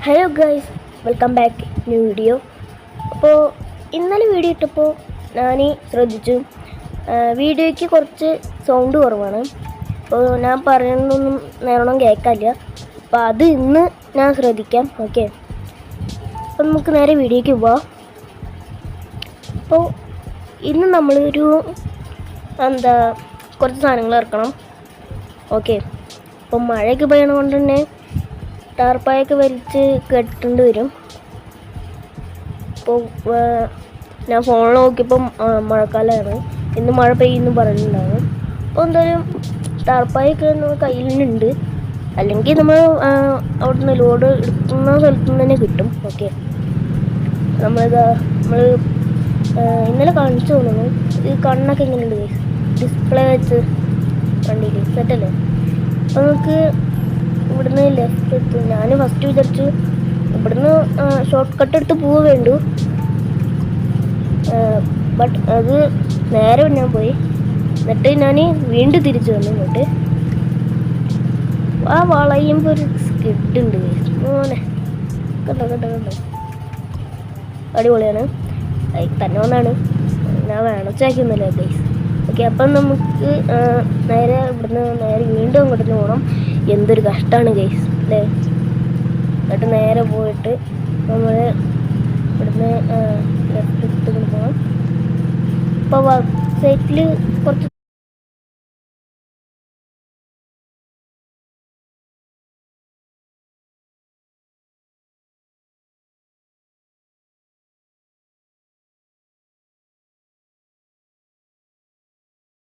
Hello guys, welcome back new video. അപ്പോൾ ഇന്നലെ video ഇട്ടപ്പോൾ ഞാൻ ശ്രദ്ധിച്ചു വീഡിയോയ്ക്ക് കുറച്ച് സൗണ്ട് കുറവാണ്. അപ്പോൾ ഞാൻ പറയുന്നതൊന്നും നേരോണം കേൾക്കാനില്ല. അപ്പോൾ അത് ഇന്ന് ഞാൻ ശ്രദ്ധിക്കാം. ഓക്കെ, അപ്പം നമുക്ക് നേരെ വീഡിയോയ്ക്ക് പോവാം. അപ്പോൾ ഇന്ന് നമ്മളൊരു കുറച്ച് സാധനങ്ങൾ ഇറക്കണം. ഓക്കെ, അപ്പം മഴയൊക്കെ പെയ്യണ കൊണ്ട് തന്നെ ടാർപ്പായൊക്കെ വലിച്ച് കെട്ടേണ്ടി വരും. ഇപ്പോൾ ഞാൻ ഫോണിൽ നോക്കിയപ്പം മഴക്കാലമാണ്, ഇന്ന് മഴ പെയ്യുന്നു പറഞ്ഞിട്ടുണ്ടായിരുന്നു. അപ്പോൾ എന്തായാലും ടാർപ്പായൊക്കെ കയ്യിലുണ്ട്, അല്ലെങ്കിൽ നമ്മൾ അവിടുന്ന് ലോഡ് എടുക്കുന്ന സ്ഥലത്തു നിന്ന് തന്നെ കിട്ടും. ഓക്കെ, നമ്മൾ ഇന്നലെ കാണിച്ചു തോന്നുന്നു. ഈ കണ്ണൊക്കെ എങ്ങനെയുണ്ട്, ഡിസ്പ്ലേ വെച്ച് വണ്ടിയിൽ സെറ്റല്ലേ. അപ്പോൾ നമുക്ക് ഇവിടുന്ന് ലെഫ്റ്റ് എടുത്തു. ഞാൻ ഫസ്റ്റ് വിചാരിച്ചു ഇവിടുന്ന് ഷോർട്ട് കട്ട് എടുത്ത് പോവുക വേണ്ടു. ബട്ട് അത് നേരെ ഞാൻ പോയി. എന്നിട്ട് ഞാൻ വീണ്ടും തിരിച്ചു വന്നു. ഇങ്ങോട്ട് ആ വളയുമ്പോൾ ഒരു സ്കിഡ് ഉണ്ട് മോനെ. കണ്ടോ അടിപൊളിയാണ്. തന്നെ വന്നാണ്, ഞാൻ വേണച്ചാക്കിയൊന്നുമില്ല ഗൈസ്. ഓക്കെ, അപ്പം നമുക്ക് നേരെ വീണ്ടും അങ്ങോട്ട് പോകണം. എന്തൊരു കഷ്ടമാണ് ഗൈസ് അല്ലേ. എന്നിട്ട് നേരെ പോയിട്ട് നമ്മൾ ഇവിടുന്ന് ലെഫ്റ്റ് എടുത്ത് പോകണം. ഇപ്പോൾ വർക്ക് സൈറ്റിൽ കുറച്ച്